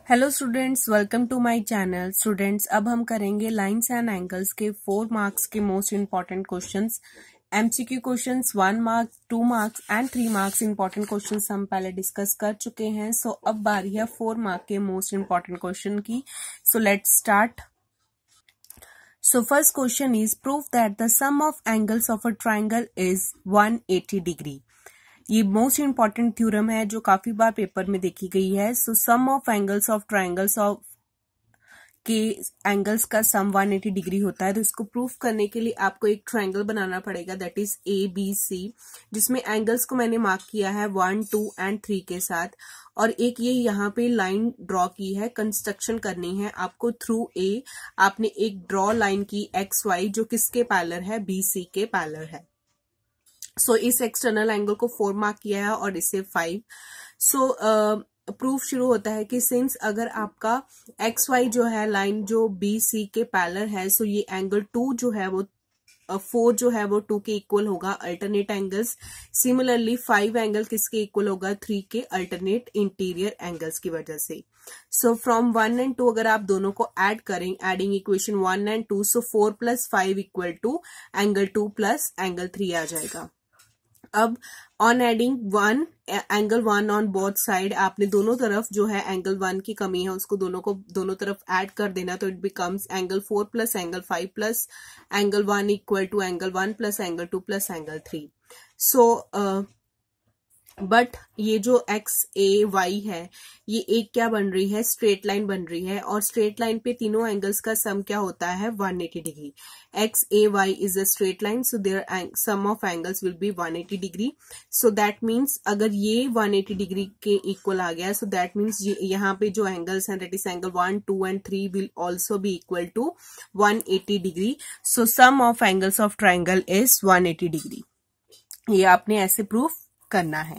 Hello students, welcome to my channel. Students, अब हम करेंगे लाइंस एंड एंगल्स के 4 मार्क्स के most important questions. MCQ questions 1 mark, 2 marks and 3 marks important questions हम पहले discuss कर चुके हैं। सो अब बारी है 4 मार्क के मोस्ट इंपॉर्टेंट क्वेश्चन की। So let's start. So first question is, prove that the sum of angles of a triangle is 180 degree. ये मोस्ट इंपॉर्टेंट थ्योरम है जो काफी बार पेपर में देखी गई है। So sum of angles of triangles of के एंगल्स का सम 180 डिग्री होता है। तो इसको प्रूफ करने के लिए आपको एक ट्राइंगल बनाना पड़ेगा, दैट इज ABC, जिसमें एंगल्स को मैंने मार्क किया है 1, 2 एंड 3 के साथ। और एक ये यहाँ पे लाइन ड्रॉ की है, कंस्ट्रक्शन करनी है आपको थ्रू A। आपने एक ड्रॉ लाइन की XY जो किसके पैरेलल है, BC के पैरेलल है। सो इस एक्सटर्नल एंगल को 4 मार्क किया है और इसे 5। सो प्रूफ शुरू होता है कि सिंस अगर आपका XY जो है लाइन जो BC के पैरेलल है, सो ये एंगल 2 जो है वो 4 जो है वो 2 के इक्वल होगा, अल्टरनेट एंगल्स। सिमिलरली 5 एंगल किसके इक्वल होगा, 3 के अल्टरनेट इंटीरियर एंगल्स की वजह से। सो फ्रॉम 1 एंड 2 अगर आप दोनों को ऐड करें, adding equation 1 and 2, so 4 plus 5 equal to angle 2 plus angle 3 आ जाएगा। अब on adding 1 angle 1 on both side, आपने दोनों तरफ जो है एंगल 1 की कमी है उसको दोनों तरफ ऐड कर देना। तो it becomes angle 4 plus angle 5 plus angle 1 equal to angle 1 plus angle 2 plus angle 3। So but ये जो XAY है, ये एक क्या बन रही है, स्ट्रेट लाइन बन रही है। और स्ट्रेट लाइन पे तीनों एंगल्स का सम क्या होता है, 180 degree. XAY is a straight line, so their sum of angles will be 180 degree. So that means अगर ये 180 डिग्री के इक्वल आ गया, सो दैट मीन्स यहाँ पे जो एंगल्स हैं, that is angle 1, 2 and 3 will also be equal to 180 degree. So sum of angles of triangle is 180 degree. ये आपने ऐसे प्रूफ करना है।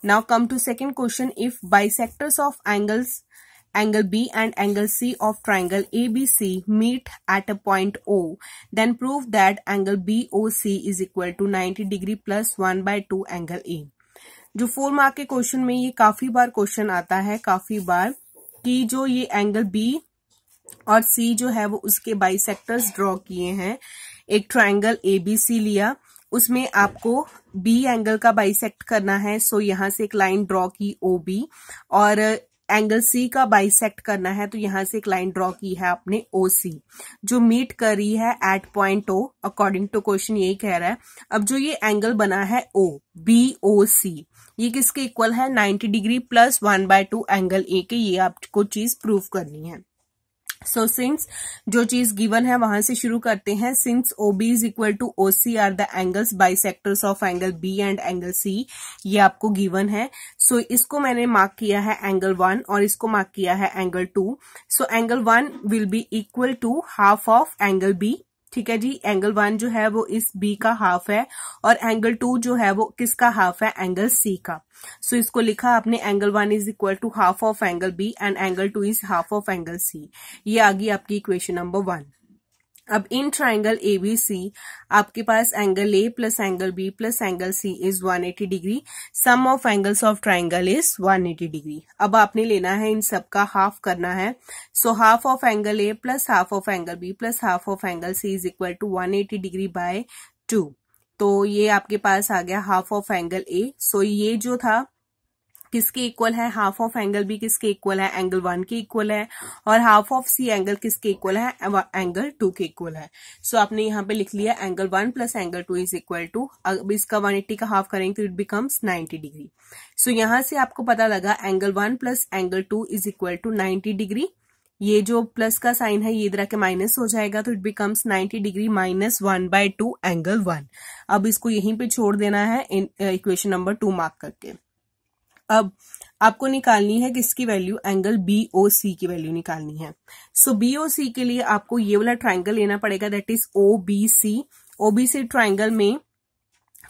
Now come to second question. If bisectors of angle B and angle C of triangle ABC meet at a point O, then prove that angle BOC is equal to 90 degree plus 1/2 angle A। जो 4 mark के question में ये काफी बार question आता है, काफी बार, कि जो ये एंगल B और C जो है वो उसके बाइसेक्टर्स ड्रॉ किए हैं। एक ट्राइंगल ABC लिया, उसमें आपको B एंगल का बाइसेक्ट करना है। सो यहां से एक लाइन ड्रॉ की OB, और एंगल C का बाइसेक्ट करना है, तो यहां से एक लाइन ड्रॉ की है आपने OC, जो मीट कर रही है at point O। According to question यही कह रहा है। अब जो ये एंगल बना है O, BOC, ये किसके इक्वल है, 90 डिग्री प्लस 1/2 एंगल A के। ये आपको चीज प्रूव करनी है। सो सिंस जो चीज गिवन है वहां से शुरू करते हैं। Since OB is equal to OC are the angles bisectors of angle B and angle C, ये आपको गिवन है। सो इसको मैंने मार्क किया है एंगल 1 और इसको मार्क किया है angle 2। So angle 1 will be equal to half of angle B। ठीक है जी, एंगल 1 जो है वो इस B का हाफ है, और एंगल 2 जो है वो किसका हाफ है, एंगल C का। सो इसको लिखा आपने, angle 1 is equal to half of angle B and angle 2 is half of angle C। ये आ गई आपकी इक्वेशन नंबर 1। अब इन ट्राइंगल ABC आपके पास angle A plus angle B plus angle C is 180 degree. Sum of angles of triangle is 180 degree. अब आपने लेना है, इन सब का हाफ करना है। So half of angle A plus half of angle B plus half of angle C is equal to 180 degree by 2। तो ये आपके पास आ गया half of angle A। So ये जो था किसके इक्वल है, हाफ ऑफ एंगल B किसके इक्वल है, एंगल 1 के इक्वल है, और हाफ ऑफ C एंगल किसके इक्वल है, एंगल 2 के इक्वल है। सो आपने यहाँ पे लिख लिया angle 1 plus angle 2 is equal to, अब इसका 180 का हाफ करेंगे तो इट बिकम्स 90 डिग्री। सो यहाँ से आपको पता लगा angle 1 plus angle 2 is equal to 90 degree. ये जो प्लस का साइन है ये इधर आके माइनस हो जाएगा, तो it becomes 90 degree minus 1/2 angle 1। अब इसको यहीं पे छोड़ देना है इक्वेशन नंबर 2 मार्क करके। अब आपको निकालनी है किसकी वैल्यू, एंगल BOC की वैल्यू निकालनी है। सो BOC के लिए आपको ये वाला ट्राइंगल लेना पड़ेगा, that is OBC। OBC triangle में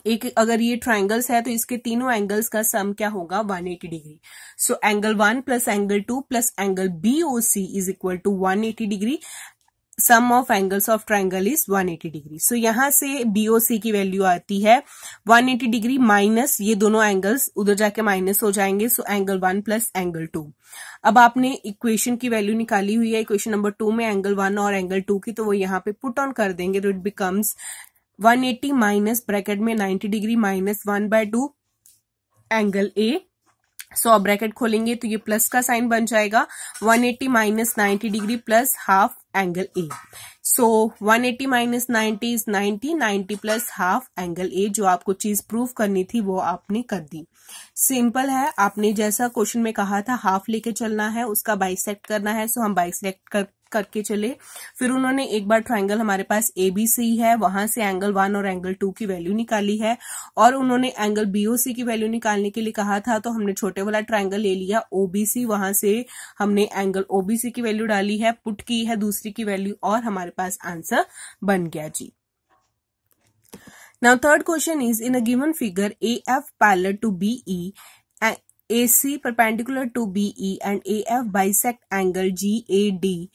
एक, अगर ये ट्राइंगल्स है तो इसके तीनों एंगल्स का सम क्या होगा, 180 degree. So angle 1 plus angle 2 plus angle BOC is equal to 180 degree. Sum of angles of triangle is 180 degree. So यहां से BOC की वैल्यू आती है 180 डिग्री माइनस ये दोनों एंगल्स उधर जाके माइनस हो जाएंगे, सो एंगल 1 प्लस एंगल 2। अब आपने इक्वेशन की वैल्यू निकाली हुई है इक्वेशन नंबर 2 में एंगल 1 और एंगल 2 की, तो वो यहाँ पे पुट ऑन कर देंगे, तो इट बिकम्स 180 माइनस ब्रैकेट में 90 डिग्री माइनस 1/2 एंगल A। सो अब ब्रैकेट खोलेंगे तो ये प्लस का साइन बन जाएगा, 180 minus 90 degree plus half angle A। So 180 minus 90 is 90 plus half angle A। जो आपको चीज प्रूव करनी थी वो आपने कर दी। सिंपल है, आपने जैसा क्वेश्चन में कहा था हाफ लेके चलना है, उसका बाइसेक्ट करना है, सो हम बाइसेक्ट करके चले। फिर उन्होंने एक बार ट्राइंगल हमारे पास ABC है, वहां से एंगल 1 और एंगल 2 की वैल्यू निकाली है, और उन्होंने एंगल BOC की वैल्यू निकालने के लिए कहा था, तो हमने छोटे वाला ट्राइंगल ले लिया OBC, वहां से हमने एंगल OBC की वैल्यू डाली है, पुट की है दूसरी की वैल्यू, और हमारे पास आंसर बन गया जी। Now third question is, in a given figure AF parallel to BE and AC perpendicular to BE and AF bisect angle GAD।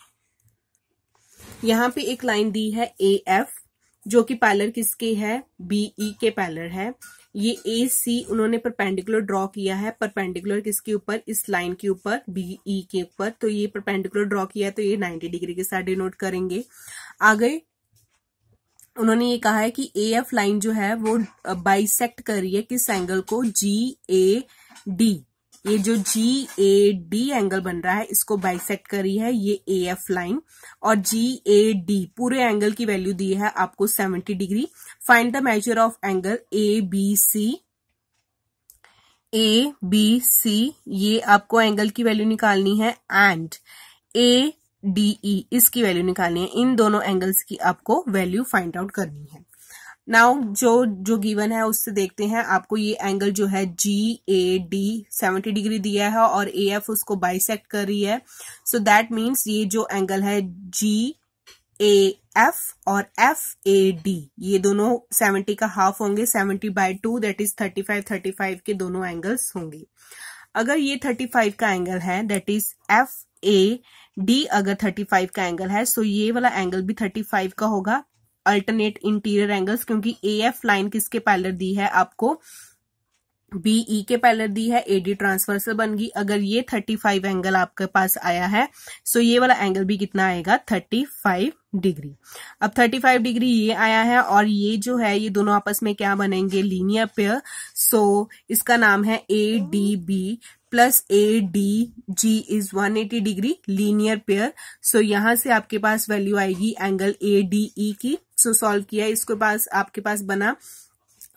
यहाँ पे एक लाइन दी है AF जो कि पैरेलल किसके है, BE के पैरेलल है। ये AC उन्होंने परपेंडिकुलर ड्रॉ किया है, परपेंडिकुलर किसके ऊपर, इस लाइन के ऊपर, BE के ऊपर। तो ये परपेंडिकुलर ड्रॉ किया है, तो ये 90 डिग्री के साथ डिनोट करेंगे। आगे उन्होंने ये कहा है कि AF लाइन जो है वो बाइसेक्ट कर रही है किस एंगल को, GAD। ये जो GAD एंगल बन रहा है इसको बाइसेक्ट कर रही है ये AF लाइन, और GAD पूरे एंगल की वैल्यू दी है आपको 70 degree. Find the measure of angle ABC। ये आपको एंगल की वैल्यू निकालनी है, एंड ADE इसकी वैल्यू निकालनी है। इन दोनों एंगल्स की आपको वैल्यू फाइंड आउट करनी है। नाउ जो गिवन है उससे देखते हैं, आपको ये एंगल जो है GAD 70 डिग्री दिया है और AF उसको बाइसेक्ट कर रही है। सो दैट मीन्स ये जो एंगल है GAF और FAD ये दोनों 70 का हाफ होंगे, 70/2 दैट इज 35 के दोनों एंगल्स होंगे। अगर ये 35 का एंगल है दैट इज FAD अगर 35 का एंगल है, सो ये वाला एंगल भी 35 का होगा, अल्टरनेट इंटीरियर एंगल्स, क्योंकि AF लाइन किसके पैरेलल दी है आपको, BE के पैरेलल दी है, AD ट्रांसवर्सल बन गई। अगर ये 35 एंगल आपके पास आया है, सो ये वाला एंगल भी कितना आएगा, 35 डिग्री। अब 35 डिग्री ये आया है, और ये जो है ये दोनों आपस में क्या बनेंगे, लीनियर पेयर। सो इसका नाम है ADB plus ADG is 180 degree linear pair. So यहां से आपके पास वैल्यू आएगी एंगल ADE की। सो सॉल्व किया इसके पास, आपके पास बना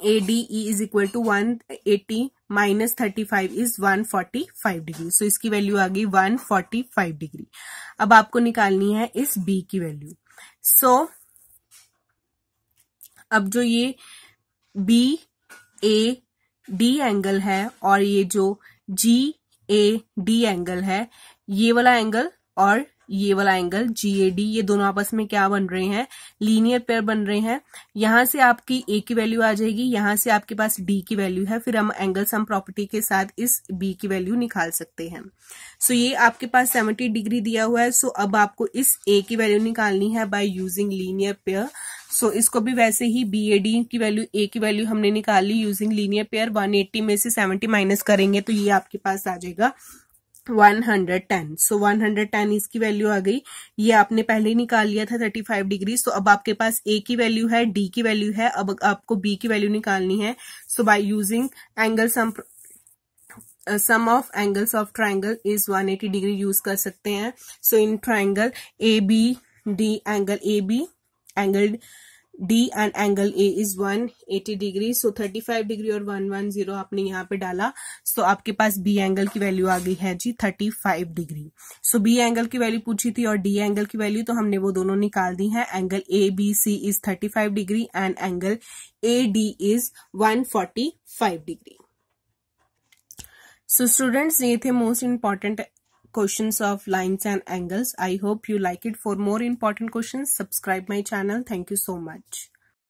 ADE is equal to 180 minus 35 is 145 degree. So इसकी वैल्यू आ गई 145 डिग्री। अब आपको निकालनी है इस B की वैल्यू। सो अब जो ये BAD एंगल है और ये जो GAD एंगल है, ये वाला एंगल और ये वाला एंगल GAD ये दोनों आपस में क्या बन रहे हैं, लीनियर पेयर बन रहे हैं। यहां से आपकी A की वैल्यू आ जाएगी, यहां से आपके पास D की वैल्यू है, फिर हम एंगल सम प्रॉपर्टी के साथ इस B की वैल्यू निकाल सकते हैं। सो ये आपके पास 70 डिग्री दिया हुआ है। सो अब आपको इस A की वैल्यू निकालनी है बाय यूजिंग लीनियर पेयर। सो इसको भी वैसे ही BAD की वैल्यू A की वैल्यू हमने निकाली यूजिंग लीनियर पेयर। 180 में से 70 माइनस करेंगे तो ये आपके पास आ जाएगा 110। सो 110 इसकी वैल्यू आ गई। ये आपने पहले ही निकाल लिया था 35 डिग्री। सो अब आपके पास A की वैल्यू है, D की वैल्यू है, अब आपको B की वैल्यू निकालनी है। So by using angle sum of angles of triangle is 180 degree use कर सकते हैं। So in triangle ABD angle AB angle D and angle A is 180 degree. So 35 degree और 110 आपने यहाँ पे डाला। सो आपके पास B एंगल की वैल्यू आ गई है जी 35 डिग्री। सो B एंगल की वैल्यू पूछी थी और D एंगल की वैल्यू, तो हमने वो दोनों निकाल दी है। Angle ABC is 35 degree and angle AD is 145 degree. So students ये थे most important questions of lines and angles. I hope you like it. For more important questions, subscribe my channel. Thank you so much.